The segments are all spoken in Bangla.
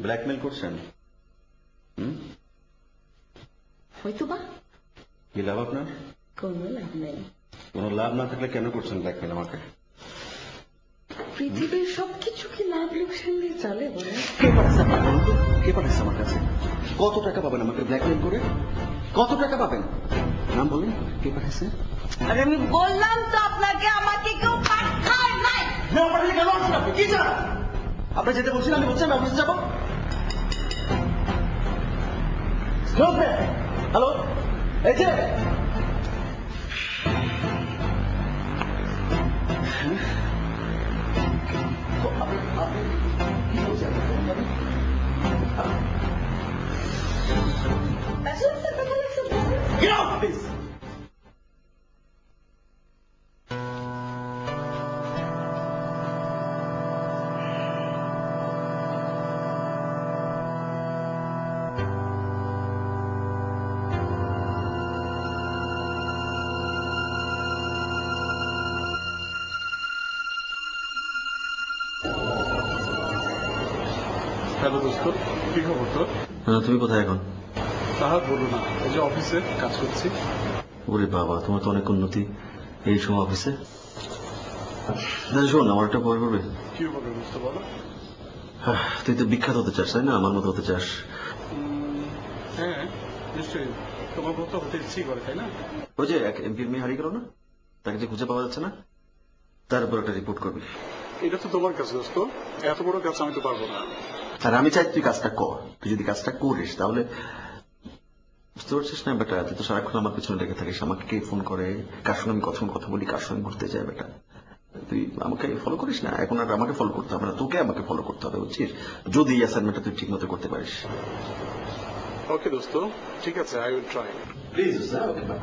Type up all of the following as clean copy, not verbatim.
ব্ল্যাকমেল করছেন? হয়তো বা। কি লাভ আপনার? কোনো লাভ নেই। কোনো লাভ না থাকলে কেন করছেন ব্ল্যাকমেল আমাকে? পৃথিবীর সবকিছু কি লাভ লোকসান দিয়ে চলে বলে? কে পাঠাচ্ছে আপনার বলুন তো? কে পাঠাচ্ছে আমার কাছে? কত টাকা পাবেন আমাকে ব্ল্যাকমেল করে? কত টাকা পাবেন? নাম বলুন, কে পাঠাচ্ছে? আরে আমি বললাম তো আপনাকে, আমাকে কেউ পাঠায় নাই। না পাঠালে কেন আসছেন আপনি? কি চান? আপনি যেতে বলছেন, আমি বলছি আমি অফিসে যাবো। হ্যালো, এই যে Get out, please! হ্যালো দোস্ত, কি খবর তোর? তুমি কোথায় এখন? তাহার বলো না, এই যে অফিসে কাজ করছি। ওরে বাবা, তোমার তো অনেক উন্নতি এই সময় অফিসে। শোন, আমার একটা খবর করবে। কি বলবে দোস্ত বলো? তুই তো বিখ্যাত হতে চাস, তাই না? আমার মতো হতে চাস? হ্যাঁ নিশ্চয়ই, তোমার মতো হতে ইচ্ছেই করে, তাই না? ওই যে এক এমপির মেয়ে হারিয়ে গেল না, তাকে যে খুঁজে পাওয়া যাচ্ছে না, তার উপর একটা রিপোর্ট করবি। এটা তো তোমার কাছে দোস্ত, এত বড় কাজ আমি তো পারবো না। আর আমি চাই তুই কাজটা কর। তুই যদি কাজটা করিস তাহলে, বুঝতে পারছিস না বেটা, তুই তো সারাক্ষণ আমার পিছনে লেগে থাকিস। আমাকে কে ফোন করে, কার সঙ্গে আমি কথা বলি, কার সঙ্গে ঘুরতে যাই বেটা। তুই আমাকে ফলো করিস না, এখন আর আমাকে ফলো করতে হবে না, তোকে আমাকে ফলো করতে হবে, বুঝছিস? যদি এই অ্যাসাইনমেন্টটা তুই ঠিক মতো করতে পারিস। ওকে দোস্ত, ঠিক আছে, I will try. Please okay, bye.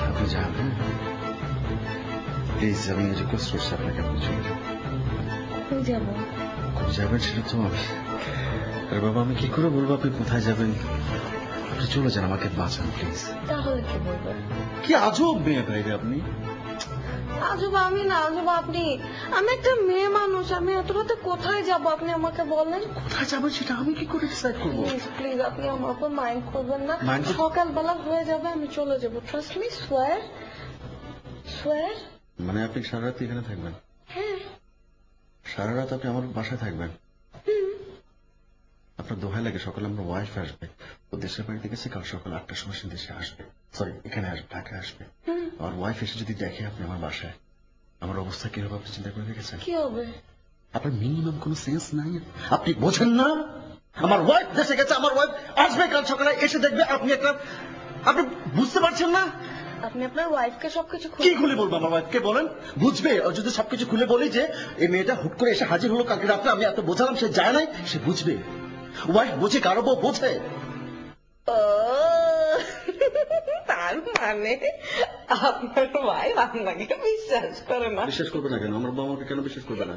আপনি যাবেন প্লিজ, আমি রিকোয়েস্ট করছি আপনাকে, আপনি চলে যান। কই যাব? কোথায় যাবেন সেটা তো আমি, আরে বাবা আমি কি করে বলবো আপনি কোথায় যাবেন? আপনি চলে যান, আমাকে বাঁচান প্লিজ। তাহলে কি বলবো? কি আজব মেয়ে ভাই আপনি। আজব আমি না, আজব আপনি। আমি একটা মেয়ে মানুষ, আমি এত রাতে কোথায় যাব আপনি আমাকে বলেন। কোথায় যাবেন সেটা আমি কি করে ডিসাইড করবো? প্লিজ প্লিজ, আপনি আমার উপর মাইন্ড করবেন না। Mind কর- সকালবেলা হয়ে যাবে, আমি চলে যাব। ট্রাস্ট মি, সোয়ার সোয়ার। মানে আপনি সারা রাত এখানে থাকবেন? হ্যাঁ। সারা রাত আপনি আমার বাসায় থাকবেন? আপনার দোহাই লাগে, সকালে আমার ওয়াইফ আসবে, ও দেশের বাড়িতে গেছে, কাল সকাল 8টার সময় সে দেশে আসবে, সরি এখানে আসবে, ঢাকায় আসবে। আমার ওয়াইফ এসে যদি দেখে আপনি আমার বাসায়, আমার অবস্থা কি হবে আপনি চিন্তা করে রেখেছেন? কি হবে? আপনার মিনিমাম কোনো সেন্স নাই? আপনি বোঝেন না? আমার ওয়াইফ দেশে গেছে, আমার ওয়াইফ আসবে কাল সকালে, এসে দেখবে আপনি বুঝতে পারছেন না? আপনি আপনার ওয়াইফকে সবকিছু কি খুলে বলবো আমার ওয়াইফকে বলেন? বুঝবে? ও যদি সবকিছু খুলে বলি যে এই মেয়েটা হুট করে এসে হাজির হলো কালকে রাত্রে, আমি এত বোঝালাম সে যায় নাই, সে বুঝবে? ওয়াইফ বোঝে, কারো বউ বোঝে? ও, তার মানে আপনার ওয়াইফ আপনাকে বিশ্বাস করে না? বিশ্বাস করবে না কেন? আমার বউ আমাকে কেন বিশ্বাস করবে না?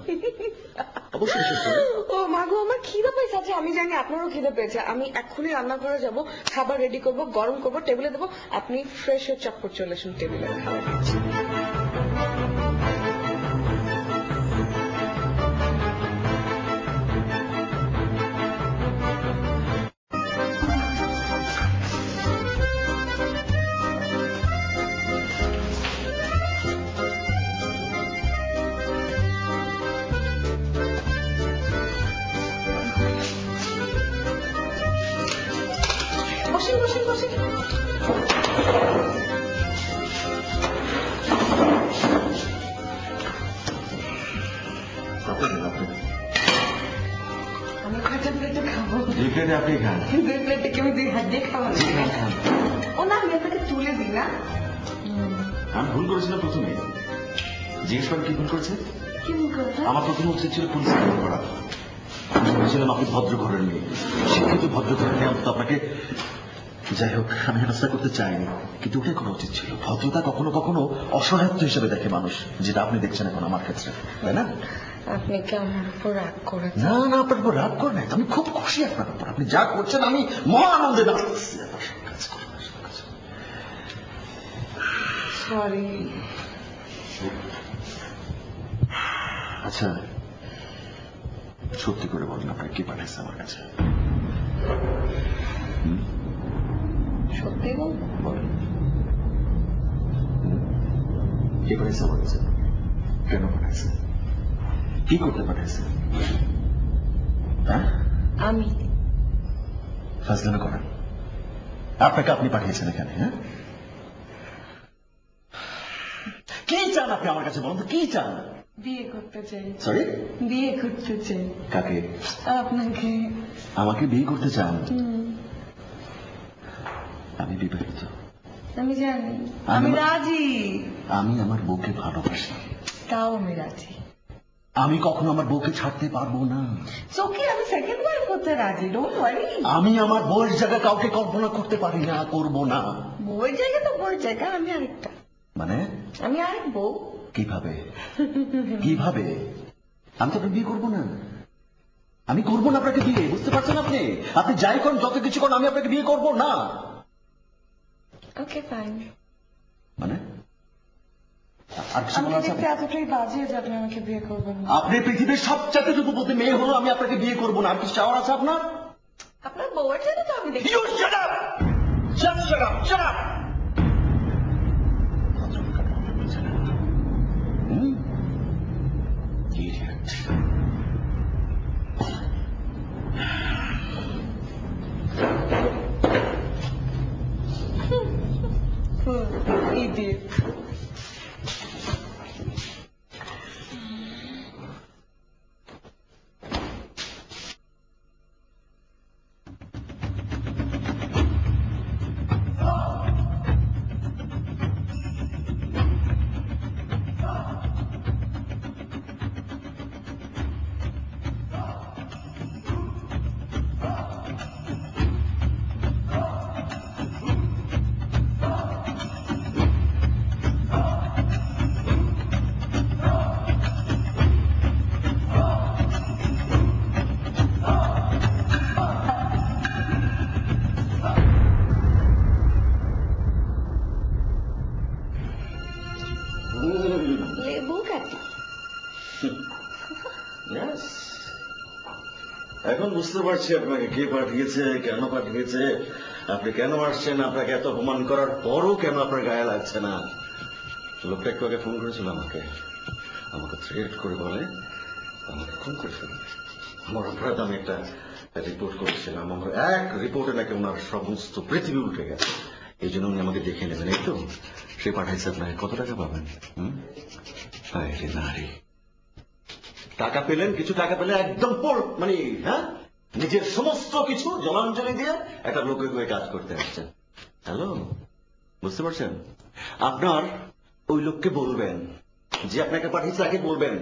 অবশ্যই বিশ্বাস করবে। ও মাগো, আমার খিদে পেয়েছে। আচ্ছা, আমি জানি আপনারও খিদে পেয়েছে। আমি এক্ষুনি রান্নাঘরে যাব, খাবার রেডি করব, গরম করব, টেবিলে দেবো। আপনি ফ্রেশ হয়ে চটপট চলে আসুন টেবিলে, খাবার দিচ্ছি। বসেন বসেন বসেন। আমি কয়টা প্লেটে খাবো? 2 প্লেটে আপনি খান। 2 প্লেটে কি আমি 2 হাত দিয়ে খাবো? ও না, আমি আপনাকে তুলে দিই না। আমি ভুল করেছিলাম প্রথমে, জিজ্ঞেস করেন কি ভুল করেছে? কি মুখ কথা? আমার প্রথম উচিত ছিল পুলিশে ফোন করা। আমি ভেবেছিলাম আপনি ভদ্র ঘরের মেয়ে, শিক্ষিত ভদ্র ঘরের মেয়ে, অন্তত আপনাকে, যাই হোক আমি হেনস্থা করতে চাইনি, কিন্তু ওটাই করা উচিত ছিল। ভদ্রতা কখনো কখনো অসহায়ত্ব হিসেবে দেখে মানুষ, যেটা আপনি দেখছেন এখন আমার ক্ষেত্রে, তাই না? আপনি কি আমার উপর রাগ করেছেন? না না, আপনার উপর রাগ করে নাই, আমি খুব খুশি আপনার উপর, আপনি যা করছেন আমি মহা আনন্দে নাচতেছি। সরি। আচ্ছা সত্যি করে বলেন, আপনার কি পাঠাইছে আমার কাছে? সত্যি বলবো? বলেন কি পাঠাইছে আমার কাছে, কেন পাঠাইছে, কি করতে পাঠাইছে? হ্যাঁ, আমি ফাজলামি করেন, আপনাকে আপনি পাঠিয়েছেন এখানে? হ্যাঁ, কি চান আপনি আমার কাছে বলুন তো, কি চান? বিয়ে করতে চাই। সরি, বিয়ে করতে চাই। কাকে? আপনাকে। আমাকে বিয়ে করতে চান? আমি বিবাহিত। আমি জানি, আমি আমি রাজি। আমি আমার বউকে ভালোবাসি। তাও আমি রাজি। আমি কখনো আমার বউকে ছাড়তে পারবো না। ওকে, আমি সেকেন্ড ওয়াইফ করতে রাজি, ডোন্ট ওয়ারি। আমি আমার বউয়ের জায়গায় কাউকে কল্পনা করতে পারি না, করব না। বউয়ের জায়গা তো বউয়ের জায়গা, আমি আরেকটা। মানে আমি আরেক বউ। কিভাবে কিভাবে? আমি তো আপনাকে বিয়ে করবো না, আমি করবো না আপনাকে বিয়ে, বুঝতে পারছেন আপনি? আপনি যাই করেন, যত কিছু করেন, আমি আপনাকে বিয়ে করবো না। Okay fine. মানে আর কিছু আমি বলার আছে? দেখতে এতটাই বাজে যে আপনি আমাকে বিয়ে করবেন না। আপনি পৃথিবীর সবচেয়ে রূপবতী মেয়ে হলো, আমি আপনাকে বিয়ে করবো না। আর কিছু চাওয়ার আছে আপনার? আপনার বউয়ের জায়গা তো আমি দেখি। You shut up! Just shut up! Shut up! Idiot. Idiot. লেবু কাটি। Yes. এখন বুঝতে পারছি আপনাকে কে পাঠিয়েছে, কেন পাঠিয়েছে, আপনি কেন আসছেন, আপনাকে এত অপমান করার পরও কেন আপনার গায়ে লাগছে না। লোকটা একটু আগে ফোন করেছিল আমাকে থ্রেট করে বলে আমাকে খুন করে ফেলবে। আমার অপরাধ, আমি একটা রিপোর্ট করেছিলাম, আমার এক রিপোর্টে নাকি ওনার সমস্ত পৃথিবী উঠে গেছে, এই জন্য উনি আমাকে দেখে নেবেন। এই তো সে পাঠাইছে, আপনাকে কত টাকা পাবেন? নারী টাকা পেলেন, কিছু টাকা পেলে একদম মানে হ্যাঁ, নিজের সমস্ত কিছু জলাঞ্জলি দিয়ে একটা লোকের হয়ে কাজ করতে আসছেন। হ্যালো, বুঝতে পারছেন? আপনার ওই লোককে বলবেন যে আপনাকে পাঠিয়েছে, তাকে বলবেন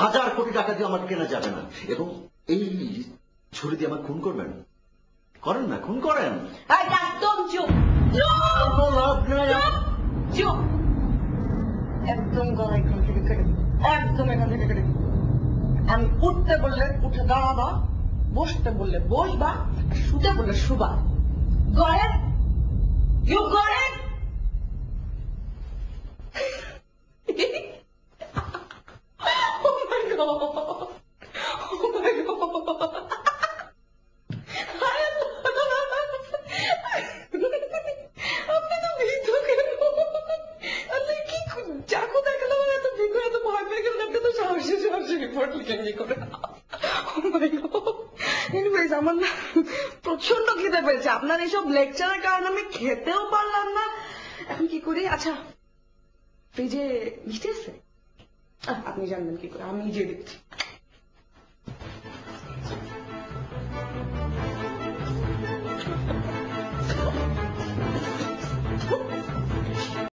1000 কোটি টাকা দিয়ে আমাকে কেনা যাবে না, এবং এই ছুরি দিয়ে আমাকে খুন করবেন। করেন না, খুন করেন। একদম চুপ চুপ, একদম গলা এখান থেকে কেটে দিন। একদম এখান থেকে কেটে দিন। আমি উঠতে বললে উঠে দাঁড়াবা, বসতে বললে বসবা, শুতে বললে শুবা। গড়ে ইউ গড়ে। Oh my God. Oh my God. আপনি তো ভীত কেন? আপনি কি চাকু দেখালাম এত ভীত, এত ভয় পেয়ে গেলেন? আপনি তো সাহসী সাহসী রিপোর্ট লিখেন কি করে? এনিওয়েজ, আমার না প্রচন্ড খিদে পেয়েছে। আপনার এইসব লেকচারের কারণে আমি খেতেও পারলাম না। এখন কি করি? আচ্ছা, ফ্রিজে মিষ্টি আছে? আপনি জানবেন কি করে? আমি যে দিচ্ছি।